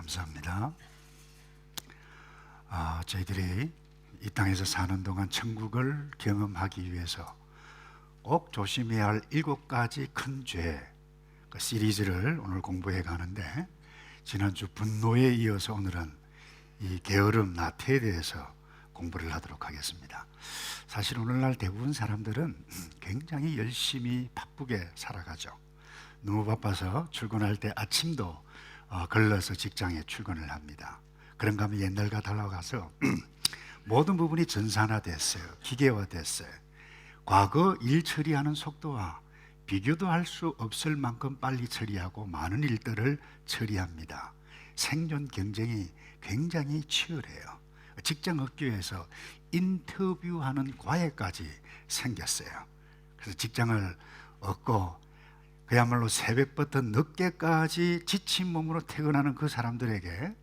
감사합니다. 저희들이 이 땅에서 사는 동안 천국을 경험하기 위해서 꼭 조심해야 할 7가지 큰 죄, 그 시리즈를 오늘 공부해 가는데, 지난주 분노에 이어서 오늘은 이 게으름, 나태에 대해서 공부를 하도록 하겠습니다. 사실 오늘날 대부분 사람들은 굉장히 열심히 바쁘게 살아가죠. 너무 바빠서 출근할 때 아침도 걸러서 직장에 출근을 합니다. 그런가 하면 옛날과 달라가서 모든 부분이 전산화됐어요. 기계화됐어요. 과거 일 처리하는 속도와 비교도 할 수 없을 만큼 빨리 처리하고 많은 일들을 처리합니다. 생존 경쟁이 굉장히 치열해요. 직장 업계에서 인터뷰하는 과외까지 생겼어요. 그래서 직장을 얻고 그야말로 새벽부터 늦게까지 지친 몸으로 퇴근하는 그 사람들에게,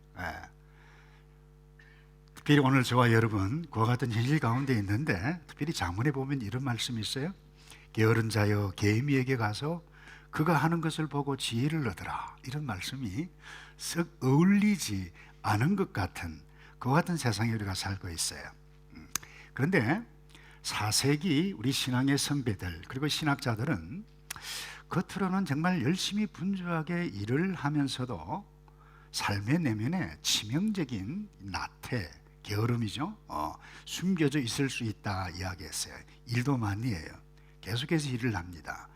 특별히 오늘 저와 여러분 그와 같은 현실 가운데 있는데, 특별히 잠언에 보면 이런 말씀이 있어요. 게으른 자여 계미에게 가서 그가 하는 것을 보고 지혜를 얻으라. 이런 말씀이 썩 어울리지 않은 것 같은, 그와 같은 세상에 우리가 살고 있어요. 그런데 4세기 우리 신앙의 선배들 그리고 신학자들은 겉으로는 정말 열심히 분주하게 일을 하면서도 삶의 내면에 치명적인 나태, 게으름이죠. 숨겨져 있을 수 있다 이야기했어요. 일도 많이에요. 계속해서 일을 합니다.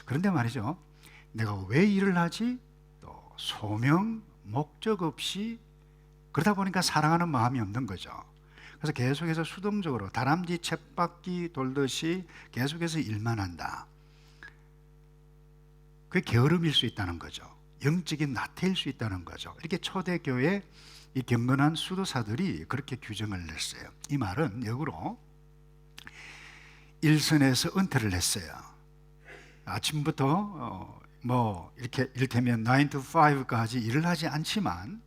그런데 말이죠, 내가 왜 일을 하지? 또 소명, 목적 없이, 그러다 보니까 사랑하는 마음이 없는 거죠. 그래서 계속해서 수동적으로 다람쥐 쳇바퀴 돌듯이 계속해서 일만 한다. 그게 게으름일 수 있다는 거죠. 영적인 나태일 수 있다는 거죠. 이렇게 초대교회 이 경건한 수도사들이 그렇게 규정을 냈어요. 이 말은 역으로 일선에서 은퇴를 했어요. 아침부터 이렇게 이를테면 9 to 5까지 일을 하지 않지만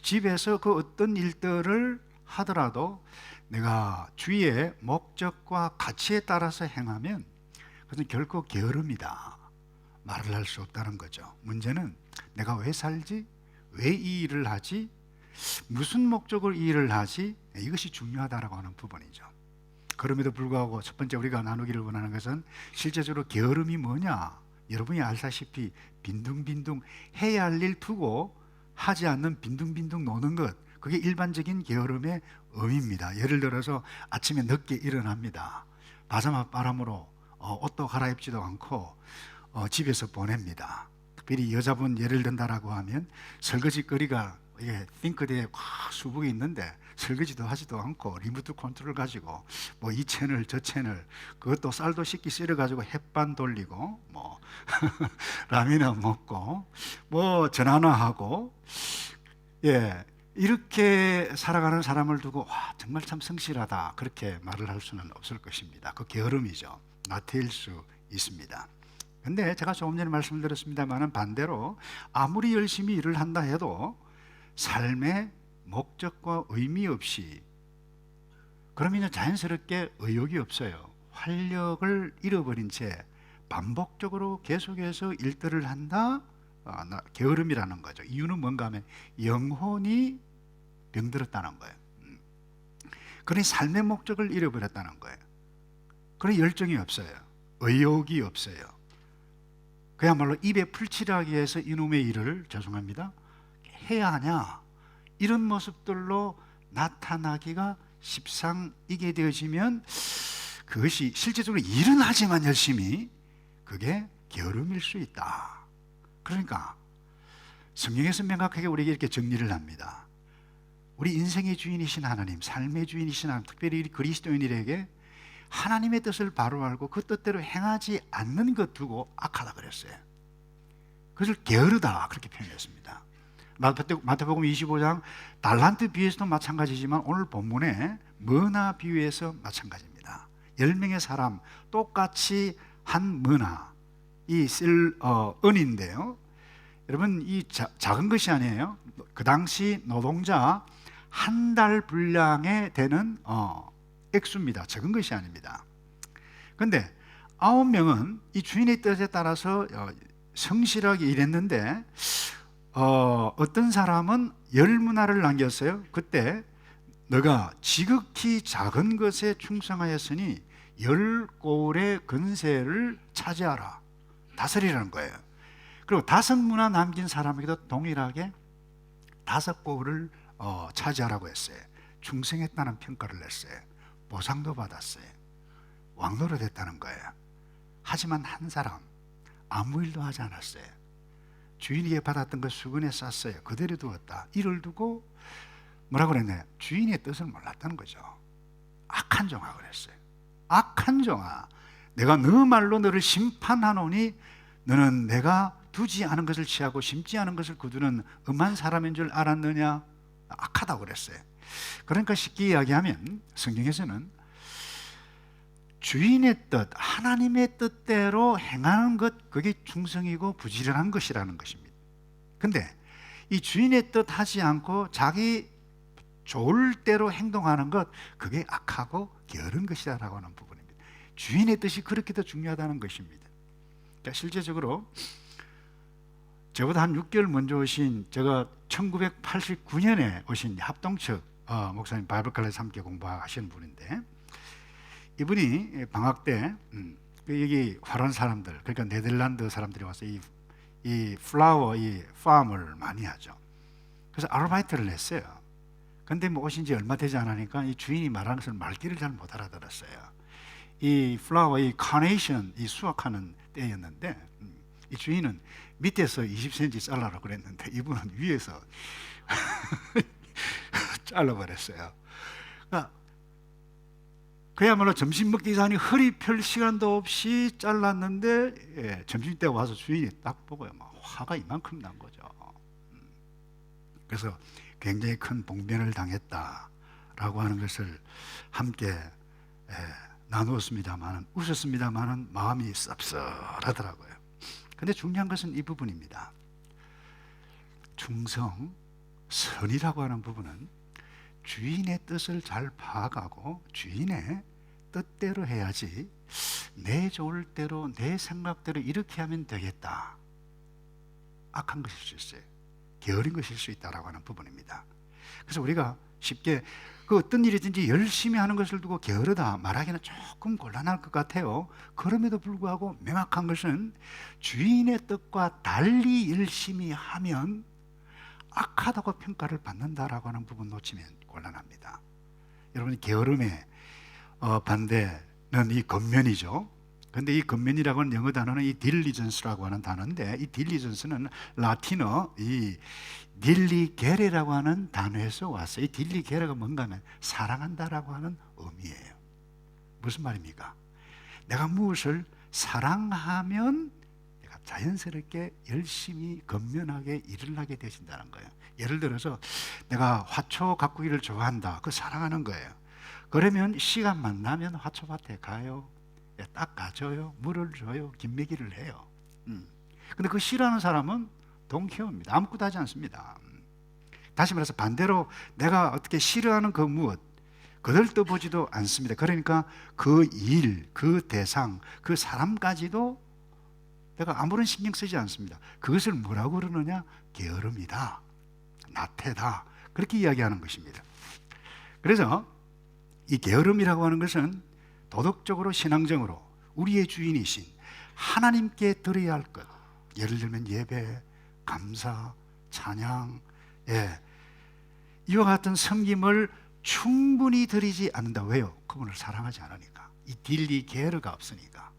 집에서 그 어떤 일들을 하더라도 내가 주위의 목적과 가치에 따라서 행하면 그것은 결코 게으름이다 말을 할 수 없다는 거죠. 문제는 내가 왜 살지? 왜 이 일을 하지? 무슨 목적으로 이 일을 하지? 이것이 중요하다고 하는 부분이죠. 그럼에도 불구하고 첫 번째 우리가 나누기를 원하는 것은 실제적으로 게으름이 뭐냐? 여러분이 알다시피 빈둥빈둥 해야 할 일 두고 하지 않는 빈둥빈둥 노는 것, 그게 일반적인 게으름의 의미입니다. 예를 들어서 아침에 늦게 일어납니다. 바자마 바람으로 옷도 갈아입지도 않고 집에서 보냅니다. 특별히 여자분 예를 든다라고 하면 설거지거리가 싱크대에 수북이 있는데 설거지도 하지도 않고 리모트 컨트롤 가지고 이 채널 저 채널, 그것도 쌀도 씻기 썰어가지고 햇반 돌리고 라면을 먹고 전화하고, 이렇게 살아가는 사람을 두고 정말 참 성실하다 그렇게 말을 할 수는 없을 것입니다. 그 게으름이죠. 나태일 수 있습니다. 근데 제가 조금 전에 말씀드렸습니다만 반대로 아무리 열심히 일을 한다 해도 삶의 목적과 의미 없이, 그러면 자연스럽게 의욕이 없어요. 활력을 잃어버린 채 반복적으로 계속해서 일들을 한다, 게으름이라는 거죠. 이유는 뭔가 하면 영혼이 병들었다는 거예요. 그러니 삶의 목적을 잃어버렸다는 거예요. 그러니 열정이 없어요. 의욕이 없어요. 그야말로 입에 풀칠하기 위해서 이놈의 일을, 죄송합니다, 해야 하냐, 이런 모습들로 나타나기가 십상이게 되어지면 그것이 실제적으로 일은 하지만 열심히, 그게 게으름일 수 있다. 그러니까 성경에서 명확하게 우리에게 이렇게 정리를 합니다. 우리 인생의 주인이신 하나님, 삶의 주인이신 하나님, 특별히 우리 그리스도인들에게 하나님의 뜻을 바로 알고 그 뜻대로 행하지 않는 것 두고 악하다 그랬어요. 그것을 게으르다 그렇게 표현했습니다. 마태복음 25장 달란트 비유에서도 마찬가지지만 오늘 본문에 머나 비유에서 마찬가지입니다. 10명의 사람 똑같이 한 머나, 이 은인데요, 여러분 이 작은 것이 아니에요. 그 당시 노동자 한 달 분량에 되는 액수입니다. 적은 것이 아닙니다. 그런데 9명은 이 주인의 뜻에 따라서 성실하게 일했는데 어떤 사람은 10문화를 남겼어요. 그때 너가 지극히 작은 것에 충성하였으니 10고을의 근세를 차지하라. 다스리라는 거예요. 그리고 5문화 남긴 사람에게도 동일하게 5고을을 차지하라고 했어요. 충성했다는 평가를 냈어요. 보상도 받았어요. 왕노릇 했다는 거예요. 하지만 한 사람 아무 일도 하지 않았어요. 주인에게 받았던 것 수건에 쌌어요. 그대로 두었다. 이를 두고 뭐라고 그랬나요? 주인의 뜻을 몰랐다는 거죠. 악한 종아 그랬어요. 악한 종아, 내가 너 말로 너를 심판하노니 너는 내가 두지 않은 것을 취하고 심지 않은 것을 거두는 음한 사람인 줄 알았느냐? 악하다고 그랬어요. 그러니까 쉽게 이야기하면 성경에서는 주인의 뜻, 하나님의 뜻대로 행하는 것, 그게 충성이고 부지런한 것이라는 것입니다. 근데 이 주인의 뜻 하지 않고 자기 좋을 대로 행동하는 것, 그게 악하고 게으른 것이라고 하는 부분입니다. 주인의 뜻이 그렇게 더 중요하다는 것입니다. 그러니까 실제적으로 저보다 한 6개월 먼저 오신, 제가 1989년에 오신 합동측 목사님, 바이블 칼레지 함께 공부하시는 분인데, 이분이 방학 때 여기 화려한 사람들, 그러니까 네덜란드 사람들이 와서 이 플라워 이 팜을 많이 하죠. 그래서 아르바이트를 했어요. 근데 뭐 오신 지 얼마 되지 않으니까 이 주인이 말하는 것을 말귀를 잘 못 알아들었어요. 이 플라워, 이 카네이션, 이 수확하는 때였는데 이 주인은 밑에서 20cm 잘라라 그랬는데 이분은 위에서 잘라버렸어요. 그러니까 그야말로 점심 먹기 전에 허리 펼 시간도 없이 잘랐는데 점심 때 와서 주인이 딱 보고요, 막 화가 이만큼 난 거죠. 그래서 굉장히 큰 봉변을 당했다라고 하는 것을 함께 나누었습니다만, 웃었습니다만 마음이 씁쓸하더라고요. 근데 중요한 것은 이 부분입니다. 충성, 선이라고 하는 부분은 주인의 뜻을 잘 파악하고 주인의 뜻대로 해야지 내 좋을 대로 내 생각대로 이렇게 하면 되겠다, 악한 것일 수 있어요. 게으른 것일 수 있다라고 하는 부분입니다. 그래서 우리가 쉽게 그 어떤 일이든지 열심히 하는 것을 두고 게으르다 말하기는 조금 곤란할 것 같아요. 그럼에도 불구하고 명확한 것은 주인의 뜻과 달리 열심히 하면 악하다고 평가를 받는다라고 하는 부분 놓치면 곤란합니다. 여러분, 게으름의 반대는 이 겉면이죠. 근데 이 겉면이라고 하는 영어 단어는 이 딜리전스라고 하는 단어인데, 이 딜리전스는 라틴어 이 딜리게레라고 하는 단어에서 왔어요. 이 딜리게레가 뭔가 하면 사랑한다라고 하는 의미예요. 무슨 말입니까? 내가 무엇을 사랑하면 내가 자연스럽게 열심히 겉면하게 일을 하게 되신다는 거예요. 예를 들어서 내가 화초 가꾸기를 좋아한다, 그 사랑하는 거예요. 그러면 시간만 나면 화초밭에 가요, 닦아줘요, 물을 줘요, 김매기를 해요. 근데 그 싫어하는 사람은 동키호입니다. 아무것도 하지 않습니다. 다시 말해서 반대로 내가 어떻게 싫어하는 그 무엇, 거들떠보지도 않습니다. 그러니까 그 일, 그 대상, 그 사람까지도 내가 아무런 신경 쓰지 않습니다. 그것을 뭐라고 그러느냐? 게으름이다, 나태다, 그렇게 이야기하는 것입니다. 그래서 이 게으름이라고 하는 것은 도덕적으로 신앙적으로 우리의 주인이신 하나님께 드려야 할 것, 예를 들면 예배, 감사, 찬양, 이와 같은 섬김을 충분히 드리지 않는다. 왜요? 그분을 사랑하지 않으니까. 이 딜리 게으르가 없으니까.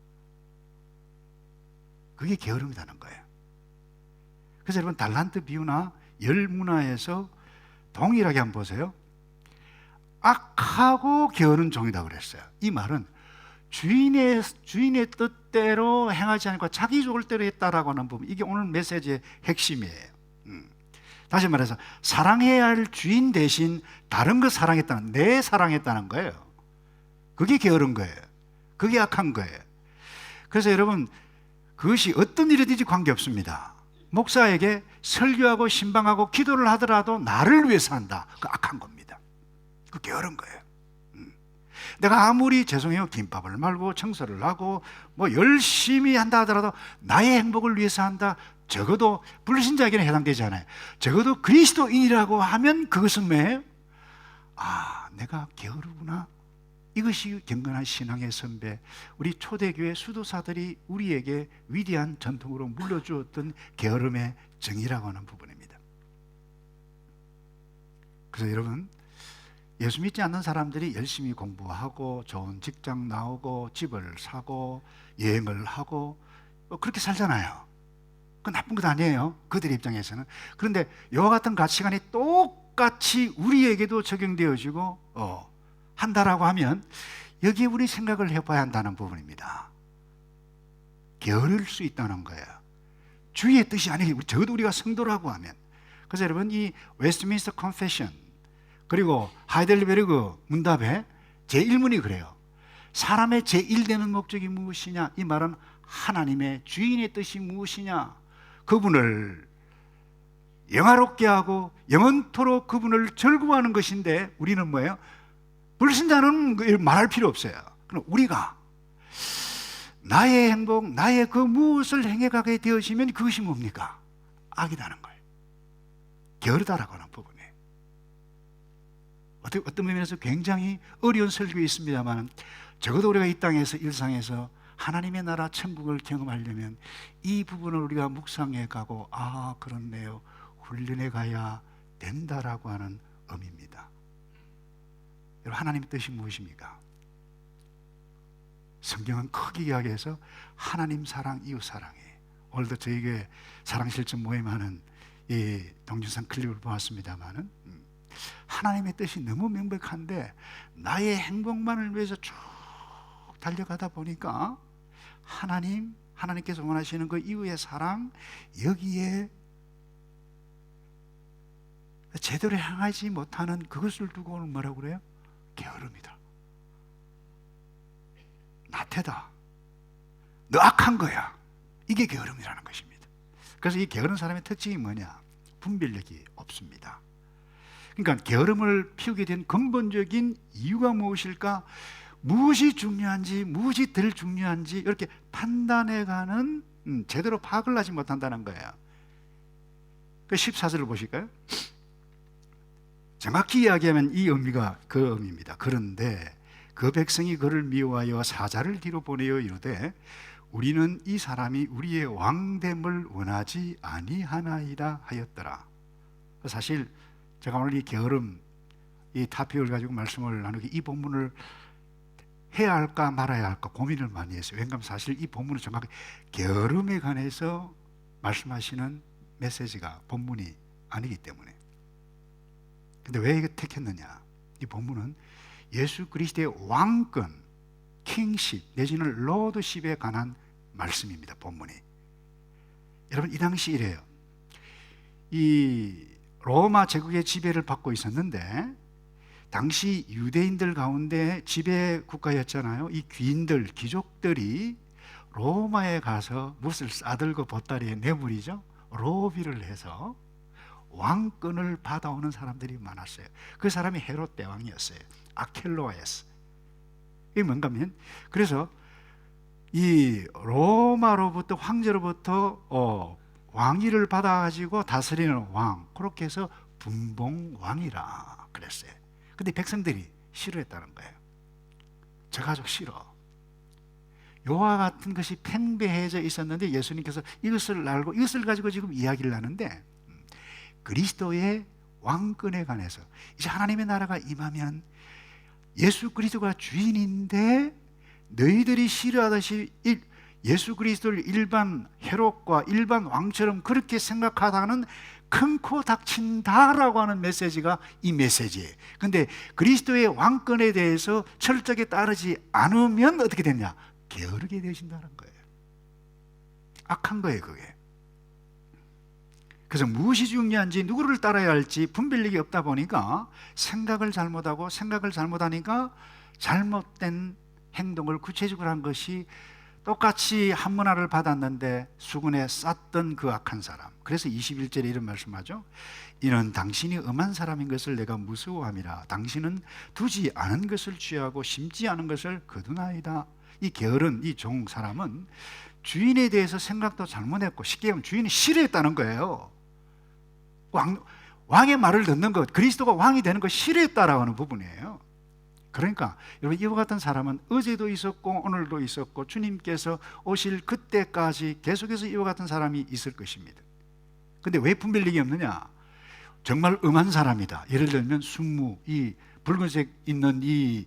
그게 게으름이라는 거예요. 그래서 여러분, 달란트 비유나 열 문화에서 동일하게 한번 보세요. 악하고 게으른 종이다 그랬어요. 이 말은 주인의 뜻대로 행하지 않고 자기 좋을 대로 했다라고 하는 부분, 이게 오늘 메시지의 핵심이에요. 다시 말해서 사랑해야 할 주인 대신 다른 거 사랑했다는, 내 사랑했다는 거예요. 그게 게으른 거예요. 그게 악한 거예요. 그래서 여러분, 그것이 어떤 일이든지 관계없습니다. 목사에게 설교하고 신방하고 기도를 하더라도 나를 위해서 한다, 그 악한 겁니다. 그 게으른 거예요. 내가 아무리 죄송해요, 김밥을 말고 청소를 하고 뭐 열심히 한다 하더라도 나의 행복을 위해서 한다, 적어도 불신자에게는 해당되잖아요. 적어도 그리스도인이라고 하면 그것은 뭐예요? 아, 내가 게으르구나. 이것이 경건한 신앙의 선배, 우리 초대교회 수도사들이 우리에게 위대한 전통으로 물려주었던 게으름의 정의라고 하는 부분입니다. 그래서 여러분, 예수 믿지 않는 사람들이 열심히 공부하고 좋은 직장 나오고 집을 사고 여행을 하고 그렇게 살잖아요. 그건 나쁜 것 아니에요, 그들의 입장에서는. 그런데 이와 같은 가치관이 똑같이 우리에게도 적용되어지고 한다라고 하면 여기에 우리 생각을 해봐야 한다는 부분입니다. 게으를 수 있다는 거예요. 주의 뜻이 아니고 적어도 우리가 성도라고 하면. 그래서 여러분, 이 웨스트민스터 컨페션 그리고 하이델베르그 문답에 제1문이 그래요. 사람의 제1되는 목적이 무엇이냐? 이 말은 하나님의 주인의 뜻이 무엇이냐? 그분을 영화롭게 하고 영원토록 그분을 즐거워하는 것인데, 우리는 뭐예요? 불신자는 말할 필요 없어요. 그럼 우리가 나의 행복, 나의 그 무엇을 행해가게 되어지면 그것이 뭡니까? 악이라는 거예요. 게으르다라고 하는 부분이에요. 어떤 면에서 굉장히 어려운 설교가 있습니다만, 적어도 우리가 이 땅에서 일상에서 하나님의 나라 천국을 경험하려면 이 부분을 우리가 묵상해 가고, 아 그렇네요, 훈련해 가야 된다라고 하는 의미입니다. 여러분, 하나님의 뜻이 무엇입니까? 성경은 크게 이야기해서 하나님 사랑, 이웃 사랑이에요. 오늘도 저에게 사랑실천 모임하는 이 동준산 클립을 보았습니다마는 하나님의 뜻이 너무 명백한데 나의 행복만을 위해서 쭉 달려가다 보니까 하나님께서 원하시는 그 이웃의 사랑, 여기에 제대로 향하지 못하는 그것을 두고는 뭐라고 그래요? 게으름이다, 나태다, 너 악한 거야. 이게 게으름이라는 것입니다. 그래서 이 게으른 사람의 특징이 뭐냐? 분별력이 없습니다. 그러니까 게으름을 피우게 된 근본적인 이유가 무엇일까? 무엇이 중요한지, 무엇이 덜 중요한지 이렇게 판단해가는 제대로 파악을 하지 못한다는 거예요. 그 14절을 보실까요? 정확히 이야기하면 이 의미가 그 의미입니다. 그런데 그 백성이 그를 미워하여 사자를 뒤로 보내어 이르되 우리는 이 사람이 우리의 왕됨을 원하지 아니하나이다 하였더라. 사실 제가 오늘 이 게으름, 이 타픽을 가지고 말씀을 나누기, 이 본문을 해야 할까 말아야 할까 고민을 많이 했어요. 왜냐하면 사실 이 본문은 정확히 게으름에 관해서 말씀하시는 메시지가 본문이 아니기 때문에. 근데 왜 이거 택했느냐? 이 본문은 예수 그리스도의 왕권, 킹십 내지는 로드십에 관한 말씀입니다. 본문이. 여러분, 이 당시 이래요. 이 로마 제국의 지배를 받고 있었는데 당시 유대인들 가운데 지배 국가였잖아요. 이 귀인들, 귀족들이 로마에 가서 무엇을 싸들고 보따리에 내물이죠. 로비를 해서 왕권을 받아오는 사람들이 많았어요. 그 사람이 헤롯 대왕이었어요. 아켈로아였어요. 이게 뭔가 하면, 그래서 이 로마로부터, 황제로부터 왕위를 받아가지고 다스리는 왕, 그렇게 해서 분봉왕이라 그랬어요. 근데 백성들이 싫어했다는 거예요. 저 가족 싫어. 요와 같은 것이 팽배해져 있었는데 예수님께서 이것을 알고 이것을 가지고 지금 이야기를 하는데, 그리스도의 왕권에 관해서 이제 하나님의 나라가 임하면 예수 그리스도가 주인인데 너희들이 싫어하듯이 예수 그리스도를 일반 헤롯과 일반 왕처럼 그렇게 생각하다는 큰 코 닥친다라고 하는 메시지가 이 메시지예요. 근데 그리스도의 왕권에 대해서 철저하게 따르지 않으면 어떻게 되냐? 게으르게 되신다는 거예요. 악한 거예요, 그게. 그래서 무엇이 중요한지, 누구를 따라야 할지 분별력이 없다 보니까 생각을 잘못하니까 잘못된 행동을 구체적으로 한 것이 똑같이 한 문화를 받았는데 수군에 쌌던 그 악한 사람. 그래서 21절에 이런 말씀하죠. 이는 당신이 엄한 사람인 것을 내가 무서워함이라. 당신은 두지 않은 것을 취하고 심지 않은 것을 거두나이다. 이 게으른 이 종 사람은 주인에 대해서 생각도 잘못했고, 쉽게 얘기하면 주인이 싫어했다는 거예요. 왕의 말을 듣는 것, 그리스도가 왕이 되는 것 싫어했다라고 하는 부분이에요. 그러니까 여러분, 이와 같은 사람은 어제도 있었고 오늘도 있었고 주님께서 오실 그때까지 계속해서 이와 같은 사람이 있을 것입니다. 근데 왜 분별력이 없느냐? 정말 음한 사람이다. 예를 들면 순무, 이 붉은색 있는 이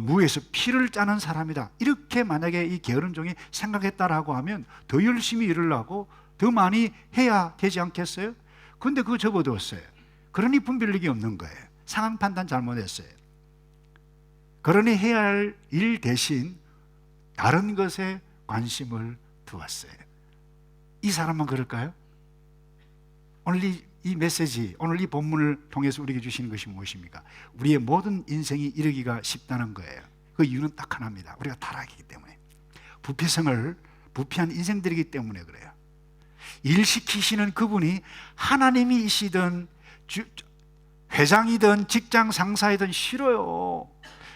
무에서 피를 짜는 사람이다. 이렇게 만약에 이 게으른 종이 생각했다라고 하면 더 열심히 일을 하고 더 많이 해야 되지 않겠어요? 근데 그거 접어두었어요. 그러니 분별력이 없는 거예요. 상황 판단 잘못했어요. 그러니 해야 할 일 대신 다른 것에 관심을 두었어요. 이 사람만 그럴까요? 오늘 이 메시지, 오늘 이 본문을 통해서 우리에게 주시는 것이 무엇입니까? 우리의 모든 인생이 이르기가 쉽다는 거예요. 그 이유는 딱 하나입니다. 우리가 타락이기 때문에, 부패한 인생들이기 때문에 그래요. 일 시키시는 그분이 하나님이시든 회장이든 직장 상사이든 싫어요.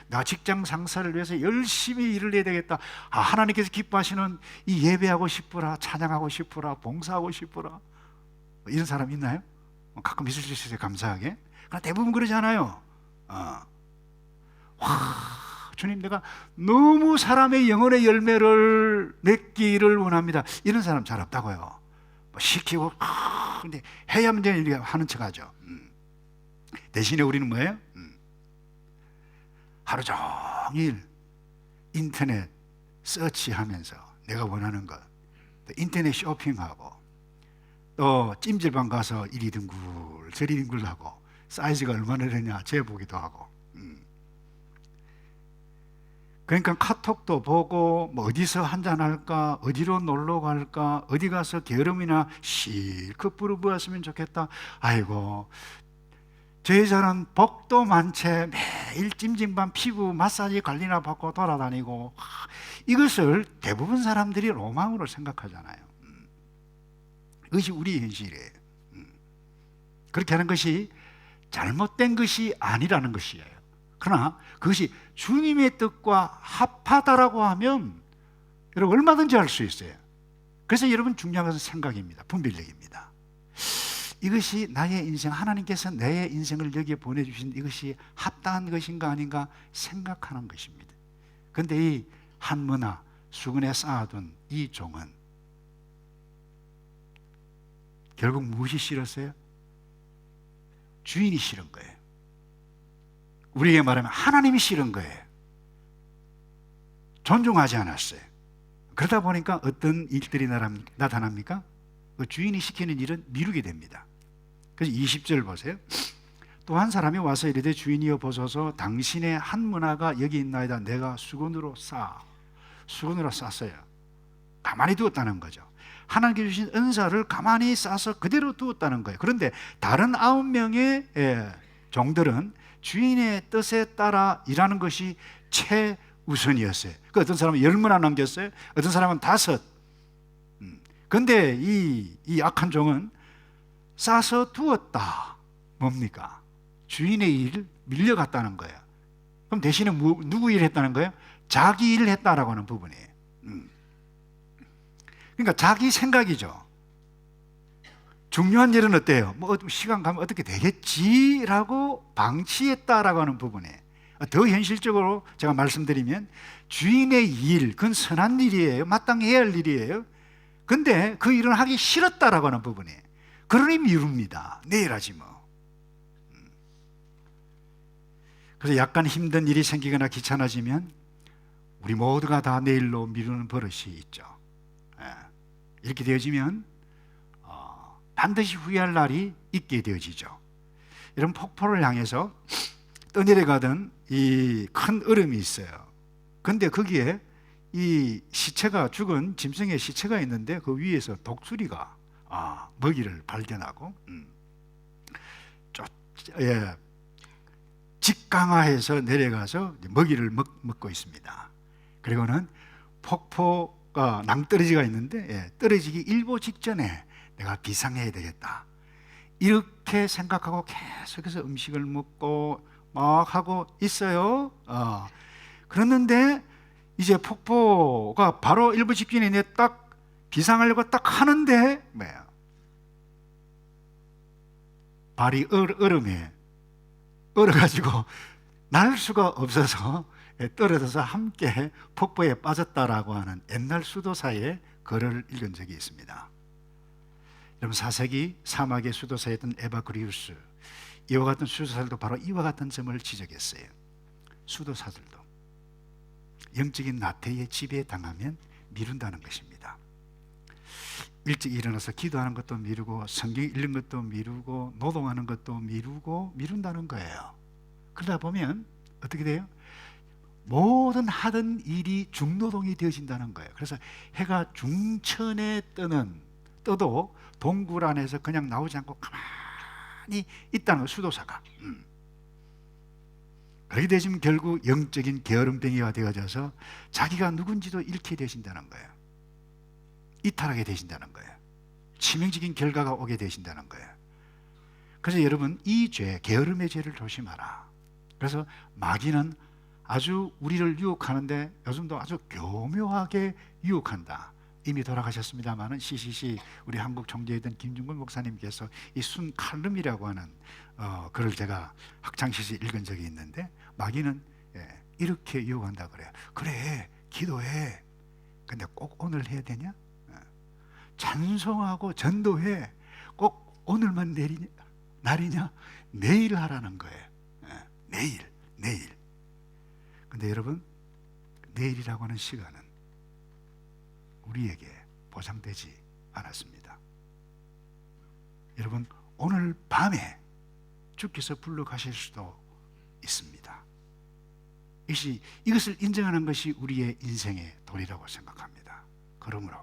나 직장 상사를 위해서 열심히 일을 해야 되겠다. 하나님께서 기뻐하시는 이 예배하고 싶으라, 찬양하고 싶으라, 봉사하고 싶으라. 이런 사람 있나요? 가끔 있을 수 있어요, 감사하게. 그러나 대부분 그러지 않아요. 주님, 내가 너무 사람의 영혼의 열매를 맺기를 원합니다. 이런 사람 잘 없다고요. 시키고 근데 해야만 되는 일을 하는 척하죠. 대신에 우리는 뭐예요? 하루 종일 인터넷 서치하면서 내가 원하는 것, 또 인터넷 쇼핑하고, 또 찜질방 가서 이리 뒹굴 저리 뒹굴하고, 사이즈가 얼마나 되냐 재보기도 하고. 그러니까 카톡도 보고, 뭐 어디서 한잔할까, 어디로 놀러 갈까, 어디 가서 게으름이나 실컷 부르부었으면 좋겠다. 아이고, 저 여자는 복도 많채 매일 찜질방 피부 마사지 관리나 받고 돌아다니고, 이것을 대부분 사람들이 로망으로 생각하잖아요. 그것이 우리의 현실이에요. 그렇게 하는 것이 잘못된 것이 아니라는 것이에요. 그러나 그것이 주님의 뜻과 합하다라고 하면 여러분 얼마든지 할 수 있어요. 그래서 여러분 중요한 것은 생각입니다. 분별력입니다. 이것이 나의 인생, 하나님께서 내 인생을 여기에 보내주신 이것이 합당한 것인가 아닌가 생각하는 것입니다. 그런데 이 한문화 수건에 쌓아둔 이 종은 결국 무엇이 싫었어요? 주인이 싫은 거예요. 우리에게 말하면 하나님이 싫은 거예요. 존중하지 않았어요. 그러다 보니까 어떤 일들이 나타납니까? 그 주인이 시키는 일은 미루게 됩니다. 그래서 20절 보세요. 또 한 사람이 와서 이르되 주인이여 보소서, 당신의 한 문화가 여기 있나이다. 내가 수건으로 쌌어요. 가만히 두었다는 거죠. 하나님께 주신 은사를 가만히 싸서 그대로 두었다는 거예요. 그런데 다른 9명의 종들은 주인의 뜻에 따라 일하는 것이 최우선이었어요. 그 어떤 사람은 10문화 남겼어요. 어떤 사람은 5. 그런데 이 악한 종은 싸서 두었다. 뭡니까? 주인의 일을 밀려갔다는 거예요. 그럼 대신에 누구 일을 했다는 거예요? 자기 일을 했다라고 하는 부분이에요. 그러니까 자기 생각이죠. 중요한 일은 어때요? 뭐 시간 가면 어떻게 되겠지라고 방치했다라고 하는 부분에 더 현실적으로 제가 말씀드리면 주인의 일, 그건 선한 일이에요. 마땅히 해야 할 일이에요. 근데 그 일은 하기 싫었다라고 하는 부분에 그러니 미룹니다. 내일 하지 뭐. 그래서 약간 힘든 일이 생기거나 귀찮아지면 우리 모두가 다 내일로 미루는 버릇이 있죠. 이렇게 되어지면 반드시 후회할 날이 있게 되어지죠. 이런 폭포를 향해서 떠내려가던 이 큰 얼음이 있어요. 근데 거기에 이 시체가, 죽은 짐승의 시체가 있는데 그 위에서 독수리가 먹이를 발견하고 직강화해서 내려가서 먹이를 먹고 있습니다. 그리고는 폭포가 낭떠러지가 있는데 떨어지기 일보 직전에 내가 비상해야 되겠다, 이렇게 생각하고 계속해서 음식을 먹고 막 하고 있어요. 그랬는데 이제 폭포가 바로 일부 직전에 딱 비상하려고 딱 하는데 뭐야? 발이 얼음에 얼어가지고 날 수가 없어서 떨어져서 함께 폭포에 빠졌다라고 하는 옛날 수도사의 글을 읽은 적이 있습니다. 여러분, 4세기 사막의 수도사였던 에바그리우스, 이와 같은 수도사들도 바로 이와 같은 점을 지적했어요. 수도사들도 영적인 나태의 지배에 당하면 미룬다는 것입니다. 일찍 일어나서 기도하는 것도 미루고, 성경 읽는 것도 미루고, 노동하는 것도 미룬다는 거예요. 그러다 보면 어떻게 돼요? 모든 하던 일이 중노동이 되어진다는 거예요. 그래서 해가 중천에 떠도 동굴 안에서 그냥 나오지 않고 가만히 있다는 거예요, 수도사가. 그렇게 되시면 결국 영적인 게으름뱅이가 되어져서 자기가 누군지도 잃게 되신다는 거예요. 이탈하게 되신다는 거예요. 치명적인 결과가 오게 되신다는 거예요. 그래서 여러분, 이 죄, 게으름의 죄를 조심하라. 그래서 마귀는 아주 우리를 유혹하는데 요즘도 아주 교묘하게 유혹한다. 이미 돌아가셨습니다마는 CCC 우리 한국 총재이던 김중근 목사님께서 이 순칼럼이라고 하는 글을 제가 학창시절 읽은 적이 있는데, 마귀는 이렇게 유혹한다 그래요. 그래, 기도해. 근데 꼭 오늘 해야 되냐? 찬송하고 전도해. 꼭 오늘만 날이냐? 내일 하라는 거예요. 내일. 근데 여러분, 내일이라고 하는 시간은 우리에게 보장되지 않았습니다. 여러분, 오늘 밤에 주께서 불러 가실 수도 있습니다. 이것을 인정하는 것이 우리의 인생의 도리라고 생각합니다. 그러므로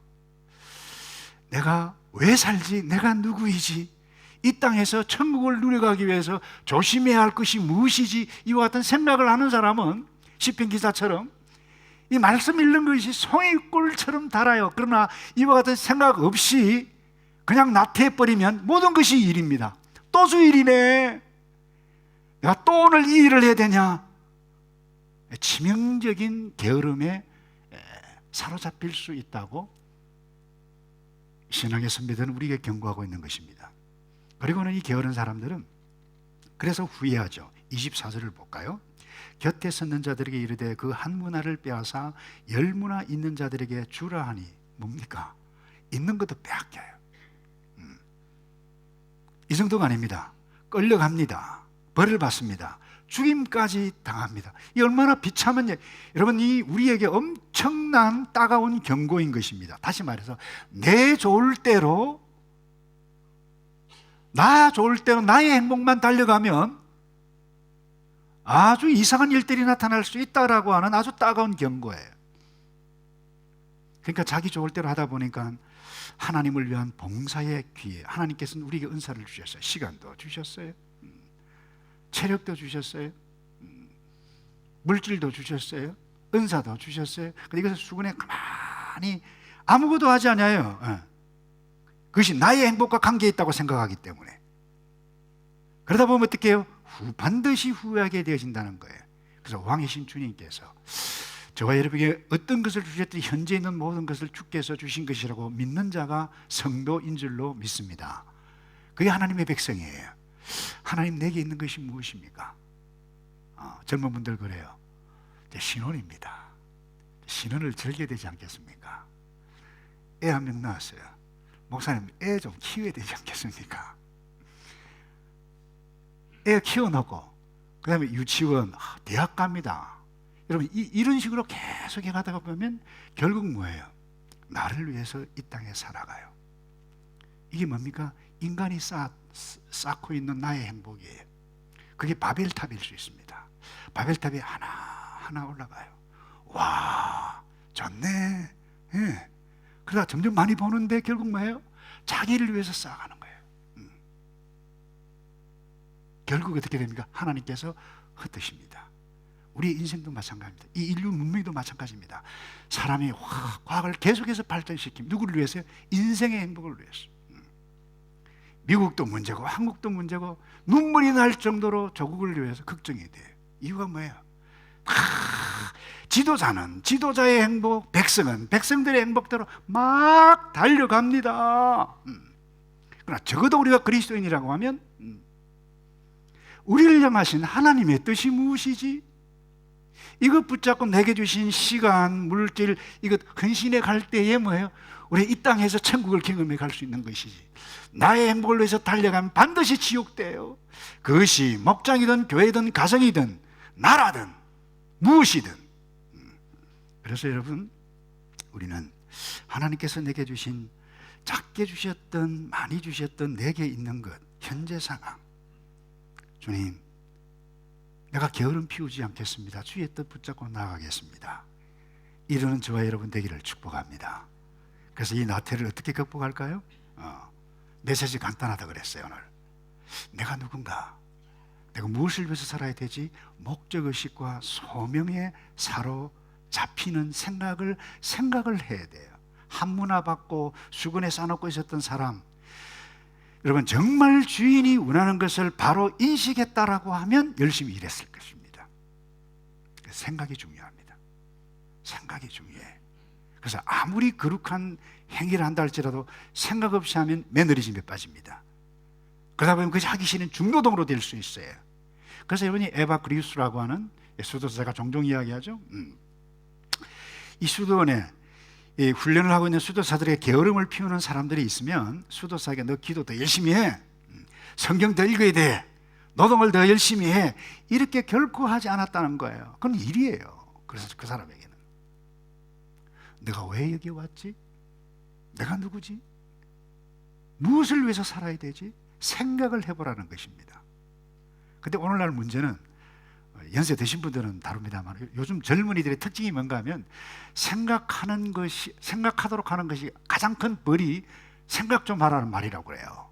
내가 왜 살지? 내가 누구이지? 이 땅에서 천국을 누려가기 위해서 조심해야 할 것이 무엇이지? 이와 같은 생각을 하는 사람은 시편 기사처럼 이 말씀 읽는 것이 송이꿀처럼 달아요. 그러나 이와 같은 생각 없이 그냥 나태해버리면 모든 것이 일입니다. 또 주일이네. 내가 또 오늘 이 일을 해야 되냐? 치명적인 게으름에 사로잡힐 수 있다고 신앙의 선배들은 우리에게 경고하고 있는 것입니다. 그리고는 이 게으른 사람들은 그래서 후회하죠. 24절을 볼까요? 곁에 섰는 자들에게 이르되 그 한 문화를 빼앗아 10문화 있는 자들에게 주라 하니, 뭡니까? 있는 것도 빼앗겨요. 이 정도가 아닙니다. 끌려갑니다. 벌을 받습니다. 죽임까지 당합니다. 이 얼마나 비참한 일. 여러분, 이 우리에게 엄청난 따가운 경고인 것입니다. 다시 말해서 내 좋을 대로, 나 좋을 대로 나의 행복만 달려가면 아주 이상한 일들이 나타날 수 있다라고 하는 아주 따가운 경고예요. 그러니까 자기 좋을 대로 하다 보니까 하나님을 위한 봉사의 기회, 하나님께서는 우리에게 은사를 주셨어요. 시간도 주셨어요. 체력도 주셨어요. 물질도 주셨어요. 은사도 주셨어요. 근데 이것을 수군에 가만히 아무것도 하지 않아요. 그것이 나의 행복과 관계에 있다고 생각하기 때문에. 그러다 보면 어떻게 해요? 반드시 후회하게 되어진다는 거예요. 그래서 왕이신 주님께서 저와 여러분에게 어떤 것을 주셨든지 현재 있는 모든 것을 주께서 주신 것이라고 믿는 자가 성도인 줄로 믿습니다. 그게 하나님의 백성이에요. 하나님, 내게 있는 것이 무엇입니까? 젊은 분들 그래요. 신혼입니다. 신혼을 즐겨야 되지 않겠습니까? 애 한 명 낳았어요. 목사님, 애 좀 키워야 되지 않겠습니까? 애 키워놓고 그 다음에 유치원, 대학 갑니다. 여러분, 이런 식으로 계속 해가다가 보면 결국 뭐예요? 나를 위해서 이 땅에 살아가요. 이게 뭡니까? 인간이 쌓고 있는 나의 행복이에요. 그게 바벨탑일 수 있습니다. 바벨탑이 하나하나 올라가요. 와, 좋네. 예. 그러다 점점 많이 보는데 결국 뭐예요? 자기를 위해서 쌓아가는 거예요. 결국 어떻게 됩니까? 하나님께서 흩으십니다. 우리의 인생도 마찬가지입니다. 이 인류 문명도 마찬가지입니다. 사람이 과학을 계속해서 발전시킵니다. 누구를 위해서요? 인생의 행복을 위해서. 미국도 문제고 한국도 문제고 눈물이 날 정도로 조국을 위해서 걱정이 돼요. 이유가 뭐예요? 지도자는 지도자의 행복, 백성은 백성들의 행복대로 막 달려갑니다. 그러나 적어도 우리가 그리스도인이라고 하면 우리를 향하신 하나님의 뜻이 무엇이지? 이것 붙잡고 내게 주신 시간, 물질, 이것 헌신해 갈 때에 뭐예요? 우리 이 땅에서 천국을 경험해 갈 수 있는 것이지. 나의 행복을 위해서 달려가면 반드시 지옥돼요. 그것이 목장이든 교회든 가정이든 나라든 무엇이든. 그래서 여러분, 우리는 하나님께서 내게 주신, 작게 주셨던 많이 주셨던 내게 있는 것, 현재 상황, 주님, 내가 게으름 피우지 않겠습니다. 주의 뜻 붙잡고 나아가겠습니다. 이러는 저와 여러분 되기를 축복합니다. 그래서 이 나태를 어떻게 극복할까요? 메시지 간단하다 그랬어요. 오늘 내가 누군가, 내가 무엇을 위해서 살아야 되지? 목적의식과 소명에 사로잡히는 생각을 해야 돼요. 한문화 받고 수건에 싸놓고 있었던 사람, 여러분 정말 주인이 원하는 것을 바로 인식했다라고 하면 열심히 일했을 것입니다. 생각이 중요합니다. 생각이 중요해. 그래서 아무리 거룩한 행위를 한다 할지라도 생각 없이 하면 매너리즘에 빠집니다. 그러다 보면 그것이 하기 싫은 중노동으로 될 수 있어요. 그래서 여러분이 에바 그리우스라고 하는 수도사가 종종 이야기하죠. 이 수도원에 훈련을 하고 있는 수도사들의 게으름을 피우는 사람들이 있으면 수도사에게 너 기도 더 열심히 해, 성경 더 읽어야 돼, 노동을 더 열심히 해, 이렇게 결코 하지 않았다는 거예요. 그건 일이에요. 그래서 그 사람에게는 내가 왜 여기 왔지? 내가 누구지? 무엇을 위해서 살아야 되지? 생각을 해보라는 것입니다. 근데 오늘날 문제는, 연세 드신 분들은 다릅니다만 요즘 젊은이들의 특징이 뭔가 하면 생각하도록 하는 것이 가장 큰 벌이 생각 좀 하라는 말이라고 그래요.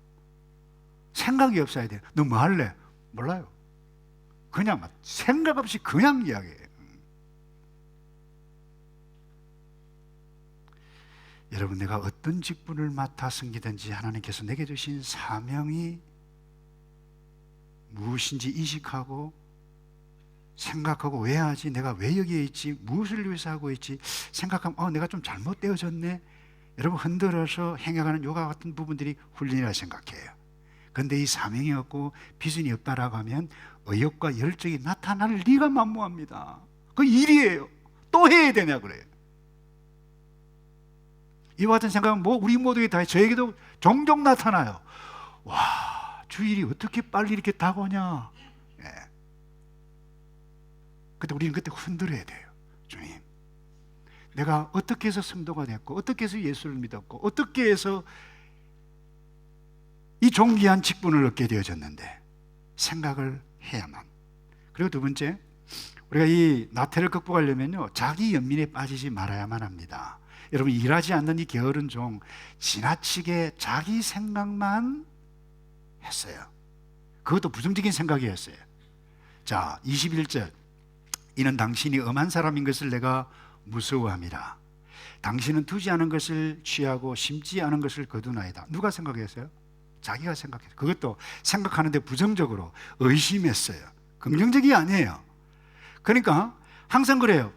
생각이 없어야 돼요. 너 뭐 할래? 몰라요. 그냥 생각 없이 그냥 이야기해요. 여러분, 내가 어떤 직분을 맡아 섬기든지 하나님께서 내게 주신 사명이 무엇인지 인식하고 생각하고, 왜 하지? 내가 왜 여기에 있지? 무엇을 위해서 하고 있지? 생각하면 내가 좀 잘못되어졌네. 여러분, 흔들어서 행해가는 요가 같은 부분들이 훈련이라 생각해요. 그런데 이 사명이 없고 비전이 없다라고 하면 의욕과 열정이 나타날 리가 만무합니다. 그 일이에요. 또 해야 되냐 그래요. 이와 같은 생각은 우리 모두에게 다, 저에게도 종종 나타나요. 와, 주일이 어떻게 빨리 이렇게 다가오냐. 근데 우리는 그때 흔들어야 돼요. 주님, 내가 어떻게 해서 성도가 됐고, 어떻게 해서 예수를 믿었고, 어떻게 해서 이 존귀한 직분을 얻게 되어졌는데 생각을 해야만. 그리고 두 번째, 우리가 이 나태를 극복하려면요, 자기 연민에 빠지지 말아야만 합니다. 여러분, 일하지 않는 이 게으른 종, 지나치게 자기 생각만 했어요. 그것도 부정적인 생각이었어요. 자, 21절, 이는 당신이 엄한 사람인 것을 내가 무서워함이라. 당신은 두지 않은 것을 취하고 심지 않은 것을 거두나이다. 누가 생각했어요? 자기가 생각했어요. 그것도 생각하는데 부정적으로 의심했어요. 긍정적이 아니에요. 그러니까 항상 그래요.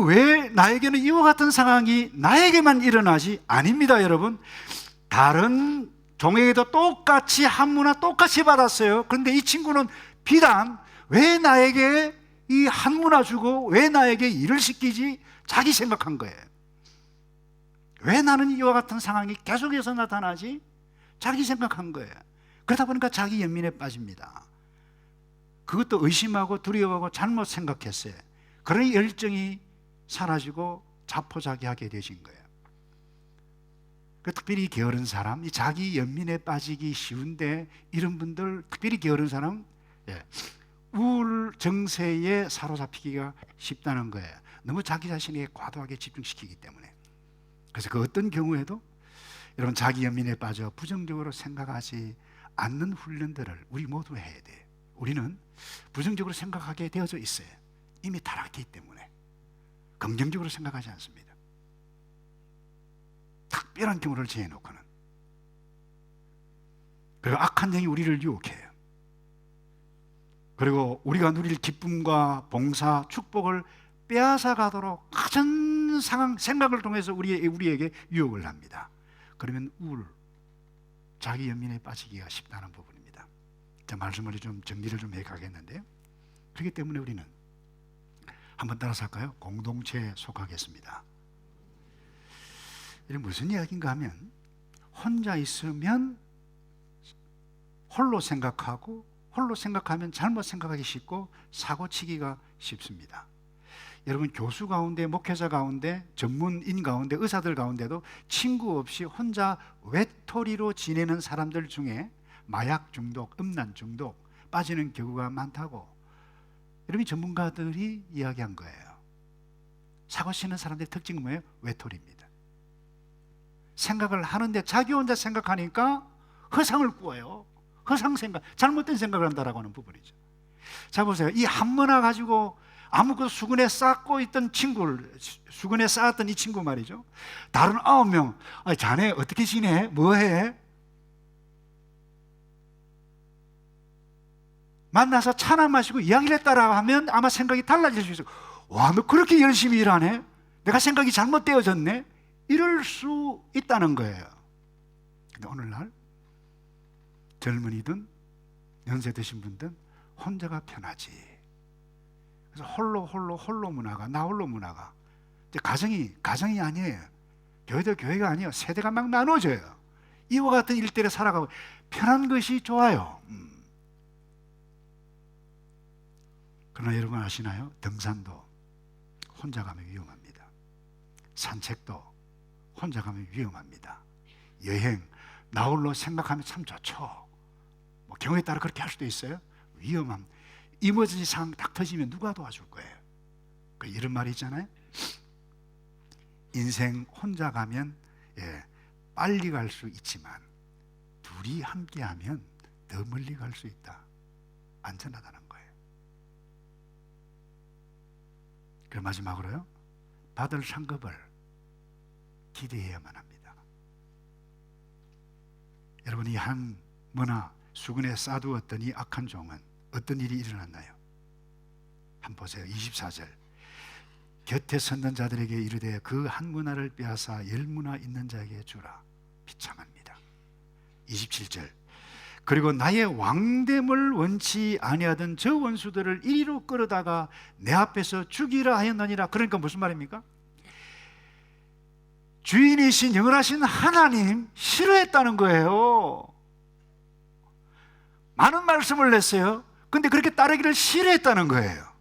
왜 나에게는 이와 같은 상황이 나에게만 일어나지? 아닙니다, 여러분. 다른 종에게도 똑같이 한문화 똑같이 받았어요. 그런데 이 친구는 비단 왜 나에게 이 한문화 주고 왜 나에게 일을 시키지? 자기 생각한 거예요. 왜 나는 이와 같은 상황이 계속해서 나타나지? 자기 생각한 거예요. 그러다 보니까 자기 연민에 빠집니다. 그것도 의심하고 두려워하고 잘못 생각했어요. 그러니 열정이 사라지고 자포자기하게 되신 거예요. 특별히 게으른 사람, 이 자기 연민에 빠지기 쉬운데, 이런 분들, 특별히 게으른 사람, 우울 정세에 사로잡히기가 쉽다는 거예요. 너무 자기 자신에게 과도하게 집중시키기 때문에. 그래서 그 어떤 경우에도 여러분, 자기 연민에 빠져 부정적으로 생각하지 않는 훈련들을 우리 모두 해야 돼요. 우리는 부정적으로 생각하게 되어져 있어요. 이미 타락했기 때문에. 긍정적으로 생각하지 않습니다. 특별한 경우를 제해놓고는. 그리고 악한 영이 우리를 유혹해요. 그리고 우리가 누릴 기쁨과 봉사, 축복을 빼앗아 가도록 가진 상황, 생각을 통해서 우리에게 유혹을 합니다. 그러면 자기 연민에 빠지기가 쉽다는 부분입니다. 자, 말씀을 좀 정리를 좀 해가겠는데요. 그렇기 때문에 우리는 한번 따라서 할까요? 공동체에 속하겠습니다. 이게 무슨 이야기인가 하면, 혼자 있으면 홀로 생각하고, 홀로 생각하면 잘못 생각하기 쉽고 사고치기가 쉽습니다. 여러분, 교수 가운데, 목회자 가운데, 전문인 가운데, 의사들 가운데도 친구 없이 혼자 외톨이로 지내는 사람들 중에 마약 중독, 음란 중독 빠지는 경우가 많다고 여러분 전문가들이 이야기한 거예요. 사고 치는 사람들의 특징은 뭐예요? 외톨이입니다. 생각을 하는데 자기 혼자 생각하니까 허상을 꾸어요. 허상 생각, 잘못된 생각을 한다라고 하는 부분이죠. 자, 보세요. 이 한문화 가지고 아무것도 수건에 쌓고 있던 수건에 쌓았던 이 친구 말이죠. 다른 9명, 자네 어떻게 지내? 뭐해? 만나서 차나 마시고 이야기를 했다라고 하면 아마 생각이 달라질 수 있어요. 와, 너 그렇게 열심히 일하네? 내가 생각이 잘못되어졌네? 이럴 수 있다는 거예요. 근데 오늘날 젊은이든 연세 드신 분들은 혼자가 편하지. 그래서 홀로 문화가, 나 홀로 문화가. 가정이 아니에요. 교회도 교회가 아니에요. 세대가 막 나눠져요. 이와 같은 일대를 살아가고 편한 것이 좋아요. 그러나 여러분 아시나요? 등산도 혼자 가면 위험합니다. 산책도 혼자 가면 위험합니다. 여행, 나 홀로 생각하면 참 좋죠. 뭐 경우에 따라 그렇게 할 수도 있어요. 위험함. 이머전시 상황 딱 터지면 누가 도와줄 거예요? 이런 말이 있잖아요. 인생 혼자 가면 빨리 갈 수 있지만 둘이 함께하면 더 멀리 갈 수 있다. 안전하다는 거예요. 그리고 마지막으로요, 받을 상급을 기대해야만 합니다. 여러분, 이 한 문화 수건에 싸두었던 이 악한 종은 어떤 일이 일어났나요? 한번 보세요. 24절. 곁에 섰는 자들에게 이르되 그 한 문화를 빼앗아 10문화 있는 자에게 주라. 비참합니다. 27절. 그리고 나의 왕됨을 원치 아니하던 저 원수들을 이리로 끌어다가 내 앞에서 죽이라 하였느니라. 그러니까 무슨 말입니까? 주인이신 영원하신 하나님 싫어했다는 거예요. 많은 말씀을 냈어요. 근데 그렇게 따르기를 싫어했다는 거예요.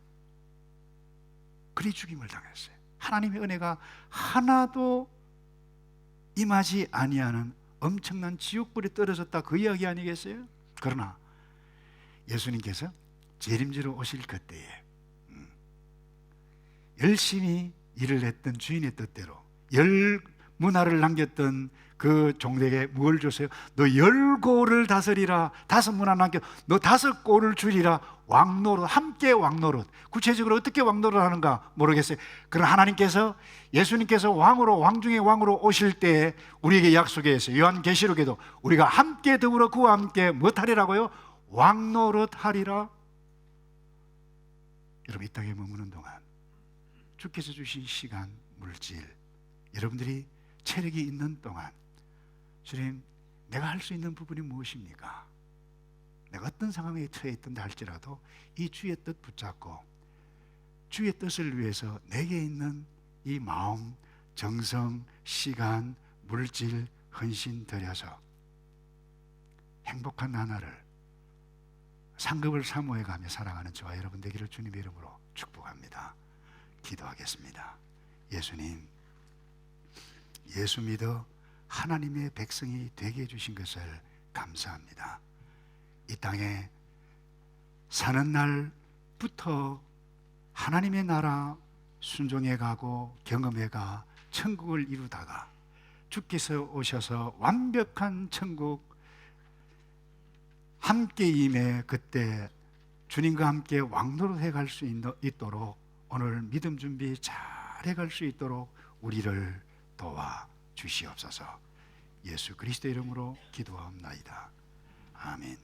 그리 죽임을 당했어요. 하나님의 은혜가 하나도 임하지 아니하는 엄청난 지옥불에 떨어졌다, 그 이야기 아니겠어요? 그러나 예수님께서 재림지로 오실 그때에 열심히 일을 했던 주인의 뜻대로 10문화를 남겼던 그 종에게 뭘 줬어요? 너 10고를 다스리라. 5문화 남겨, 너 5고를 줄이라. 왕노릇, 함께 왕노릇. 구체적으로 어떻게 왕노릇 하는가 모르겠어요. 그러나 하나님께서, 예수님께서 왕 중에 왕으로 오실 때 우리에게 약속해 있어요. 요한계시록에도 우리가 함께 더불어 그와 함께 무엇하리라고요? 왕노릇 하리라. 여러분, 이 땅에 머무는 동안 주께서 주신 시간, 물질, 여러분들이 체력이 있는 동안 주님, 내가 할 수 있는 부분이 무엇입니까? 내가 어떤 상황에 처해 있던다 할지라도 이 주의 뜻 붙잡고 주의 뜻을 위해서 내게 있는 이 마음, 정성, 시간, 물질, 헌신 들여서 행복한 나날을 상급을 사모해가며 살아가는 저와 여러분 되기를 주님의 이름으로 축복합니다. 기도하겠습니다. 예수님, 예수 믿어 하나님의 백성이 되게 해주신 것을 감사합니다. 이 땅에 사는 날부터 하나님의 나라 순종해 가고 경험해 가 천국을 이루다가 주께서 오셔서 완벽한 천국 함께 임해 그때 주님과 함께 왕노릇해 갈 수 있도록 오늘 믿음 준비 잘 해갈 수 있도록 우리를 도와 주시옵소서. 예수 그리스도 이름으로 기도하옵나이다. 아멘.